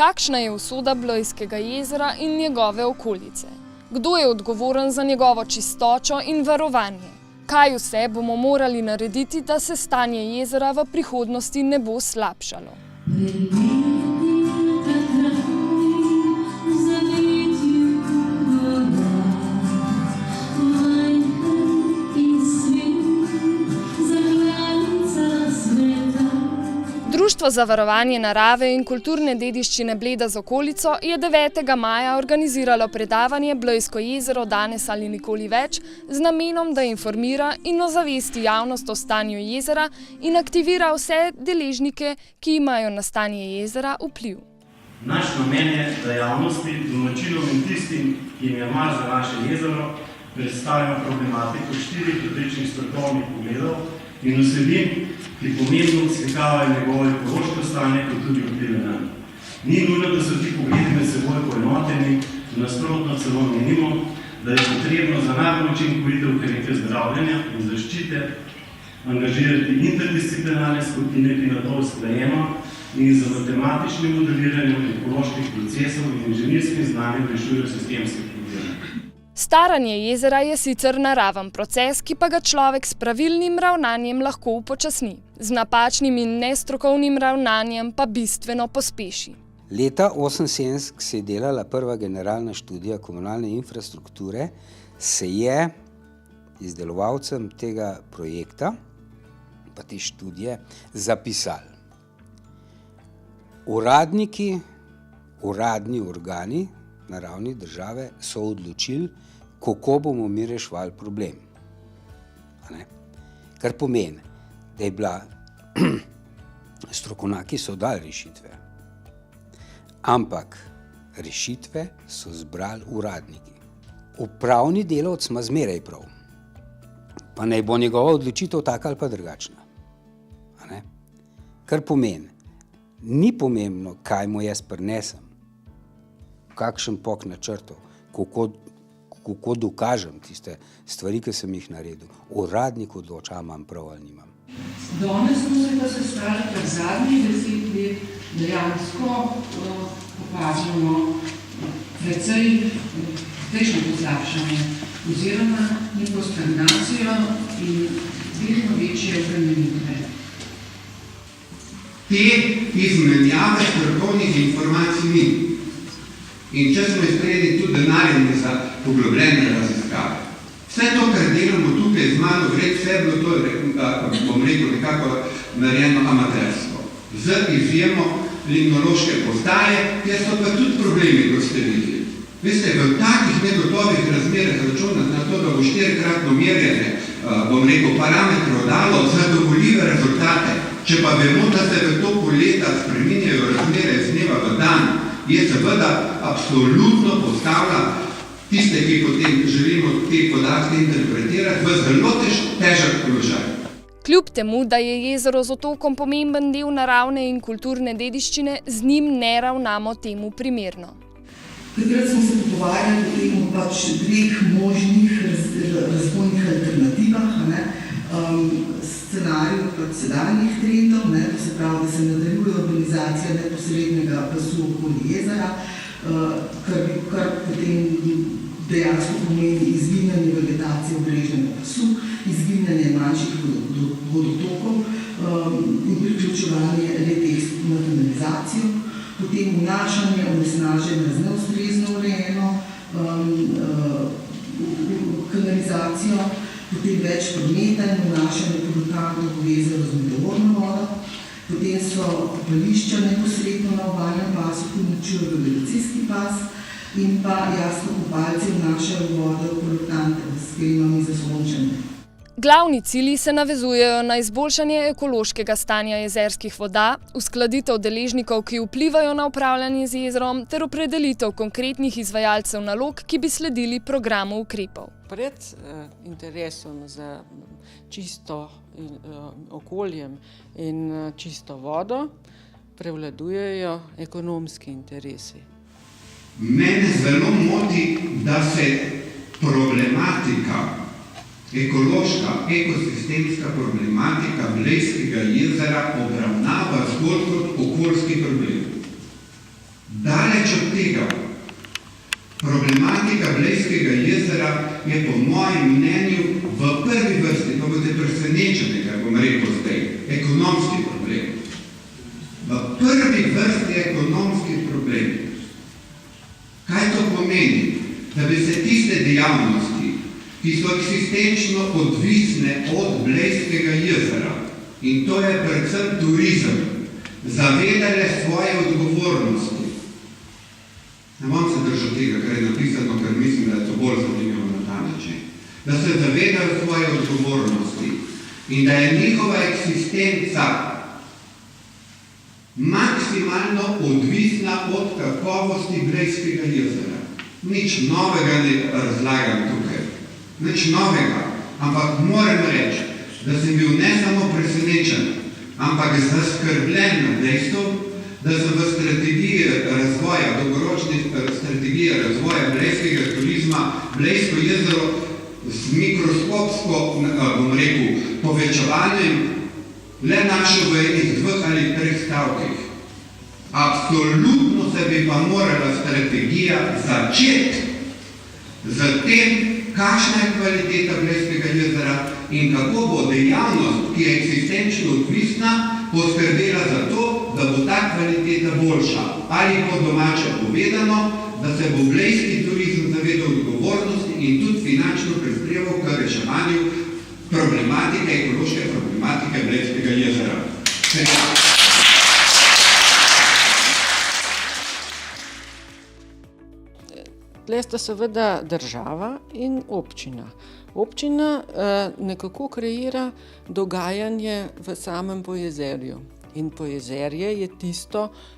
Kakšna je usoda Blejskega jezera in njegove okolice? Kdo je odgovoren za njegovo čistočo in varovanje? Kaj vse bomo morali narediti, da se stanje jezera v prihodnosti ne bo slabšalo? Društvo za varovanje narave in kulturne dediščine Bleda z okolico je 9. maja organiziralo predavanje Blejsko jezero danes ali nikoli več z namenom, da informira in ozavesti javnost o stanju jezera in aktivira vse deležnike, ki imajo na stanje jezera vpliv. Naš namen je, da javnosti, domačinom in tistim, ki jim je mar za naše jezero, predstavimo problematiko 4 različnih strokovnih pogledov in vsebin, ki pomembno slikavajo njegovo ekološko stanje kot tudi vplive nanj. Ni nujno, da so ti pogledi med seboj poenoteni, nasprotno celo menimo, da je potrebno za najbolj učinkovite ukrepe zdravljenja in zaščite angažirati interdisciplinarne skupine, ki na to usklajeno in z matematičnim modeliranjem ekoloških procesov in inženirskim znanjem rešujejo sistemske probleme. Staranje jezera je sicer naraven proces, ki pa ga človek s pravilnim ravnanjem lahko upočasni, z napačnim in nestrokovnim ravnanjem pa bistveno pospeši. Leta 1978, ko se je delala prva generalna študija komunalne infrastrukture, se je izdelovalcem tega projekta, pa te študije, zapisali. Uradniki, uradni organi na ravni države so odločili, kako bomo mi reševali problem. Kar pomeni, da je bila, strokovnjaki so dali rešitve, ampak rešitve so zbrali uradniki. Upravni delavec ima zmeraj prav, pa naj bo njegova odločitev taka ali pa drugačna. Kar pomeni, ni pomembno, kaj mu jaz prinesem, kakšen pok načrtov, kako dokažem tiste stvari, ki sem jih naredil. Uradnik odloča, ali imam prav ali nimam. Danes smo se pa sestali, ker zadnjih 10 let dejansko opažamo precej poslabšanje oziroma neko stagnacijo in vedno večje obremenitve. Te izmenjave strokovnih informacij ni. In če smo izprejeli tudi denarjem za poglobljene raziskave. Vse to, kar delamo tukaj z malo vred, vse je bilo to, bom rekel, nekako narejeno amatersko. Z izjemo limnološke postaje, kjer so pa tudi problemi, ko ste videli. Veste, v takih negotovih razmerah računati na to, da bo 4-kratno merjenje, bom rekel, parametrov dalo zadovoljive rezultate, če pa vemo, da se v toku leta spreminjajo razmere z dneva v dan, je seveda absolutno postavlja tiste, ki potem želimo te podatke interpretirati, v zelo težak položaj. Kljub temu, da je jezero z otokom pomemben del naravne in kulturne dediščine, z njim ne ravnamo temu primerno. Takrat smo se pogovarjali o tem pač 2 možnih razvojnih alternativah, scenariju sedanjih trendov, to se pravi, da se nadaljuje urbanizacija neposrednega pasu okoli jezera, kar potem dejansko pomeni izginjanje vegetacije obrežnega pasu, izginjanje manjših vodotokov in priključevanje le-teh na kanalizacijo, potem vnašanje onesnaženja z neustrezno urejeno kanalizacijo, potem več prometa in vnašanje produkantov v jezero z meteorno vodo, potem so kopališča neposredno na obalnem pasu, ki uničujejo vegetacijski pas in pa jasno kopalci vnašajo vodo produktante s kremami za sončenje. Glavni cilji se navezujejo na izboljšanje ekološkega stanja jezerskih voda, uskladitev deležnikov, ki vplivajo na upravljanje z jezerom, ter opredelitev konkretnih izvajalcev nalog, ki bi sledili programu ukrepov. Pred interesom za čisto okoljem in čisto vodo prevladujejo ekonomski interesi. Mene zelo moti, da se problematika, ekološka, ekosistemska problematika Blejskega jezera obravnava zgolj kot okoljski problem. tega. Problematika Blejskega jezera je po mojem mnenju v prvi vrsti, pa boste presenečeni, kar bom rekel zdaj, ekonomski problem. V prvi vrsti ekonomski problem. Kaj to pomeni? Da bi se tiste dejavnosti, ki so eksistenčno odvisne od Blejskega jezera, in to je predvsem turizem, zavedale svoje odgovornosti. Ne bom se držal tega, kar je napisano, ker mislim, da je to bolj zanimivo na ta način. Da se zavedajo svoje odgovornosti in da je njihova eksistenca maksimalno odvisna od kakovosti Blejskega jezera. Nič novega ne razlagam tukaj. Nič novega. Ampak moram reči, da sem bil ne samo presenečen, ampak zaskrbljen na dejstvo, da sem v strategiji razvoja, dolgoročni strategiji razvoja blejskega turizma, Blejsko jezero s mikroskopsko, bom rekel, povečevanjem le našel v enih 2 ali 3 stavkih. Absolutno se bi pa morala strategija začeti z tem, kakšna je kvaliteta Blejskega jezera in kako bo dejavnost, ki je eksistenčno odvisna, poskrbela za to, da bo ta kvaliteta boljša. Ali po domače povedano, da se bo blejski turizem zavedal odgovornosti in tudi finančno prispeval k reševanju problematike, ekološke problematike Blejskega jezera. Tle sta seveda država in občina. Občina nekako kreira dogajanje v samem Pojezerju. In Pojezerje je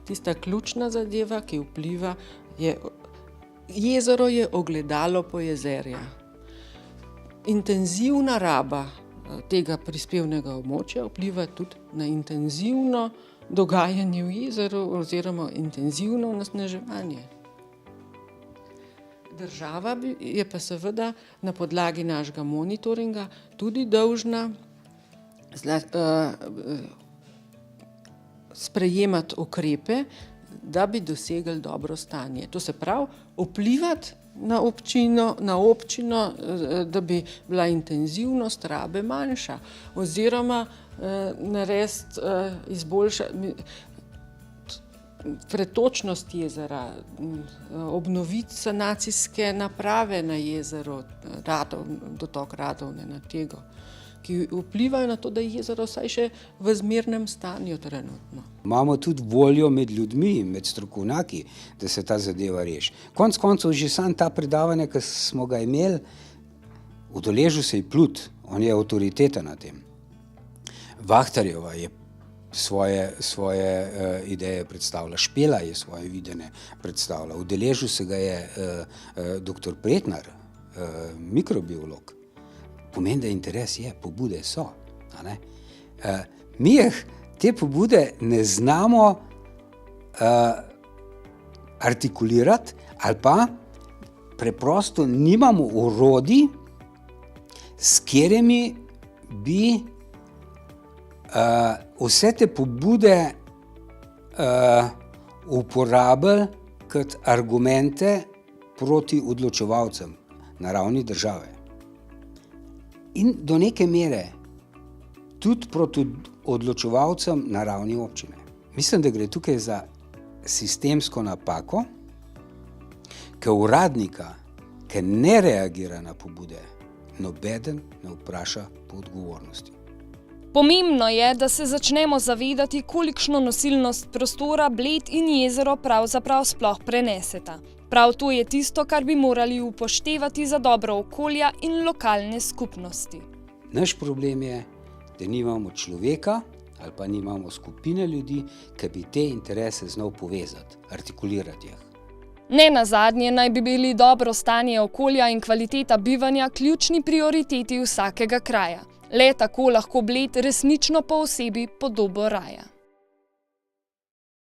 tista ključna zadeva, ki vpliva. Jezero je ogledalo Pojezerja. Intenzivna raba tega prispevnega območja vpliva tudi na intenzivno dogajanje v jezeru oziroma intenzivno onesnaževanje. Država je pa seveda na podlagi našega monitoringa tudi dolžna sprejemati ukrepe, da bi dosegli dobro stanje. To se pravi, vplivati na občino, da bi bila intenzivnost rabe manjša oziroma narediti, izboljšati pretočnost jezera, obnoviti sanacijske naprave na jezeru, dotok Radovne, na Tego, ki vplivajo na to, da je jezero vsaj še v zmernem stanju trenutno. Imamo tudi voljo med ljudmi, med strokovnjaki, da se ta zadeva reši. Konec koncev že sam ta predavanje, ki smo ga imeli, udeležil se je Plut, on je avtoriteta na tem. Vahtarjeva je svoje ideje predstavila, Špela je svoje videnje predstavila, udeležil se ga je dr. Pretnar, mikrobiolog. Pomeni, da interes je, pobude so. Mi te pobude ne znamo artikulirati ali pa preprosto nimamo orodij, s katerimi bi vse te pobude uporabili kot argumente proti odločevalcem na ravni države. In do neke mere tudi proti odločevalcem na ravni občine. Mislim, da gre tukaj za sistemsko napako, ki uradnika, ki ne reagira na pobude, nobeden ne vpraša po odgovornosti. Pomembno je, da se začnemo zavedati, kolikšno nosilnost prostora Bled in jezero pravzaprav sploh preneseta. Prav to je tisto, kar bi morali upoštevati za dobro okolja in lokalne skupnosti. Naš problem je, da nimamo človeka ali pa nimamo skupine ljudi, ki bi te interese znal povezati, artikulirati jih. Ne nazadnje naj bi bili dobro stanje okolja in kvaliteta bivanja ključni prioriteti vsakega kraja. Le tako lahko Bled resnično poosebi podobo raja.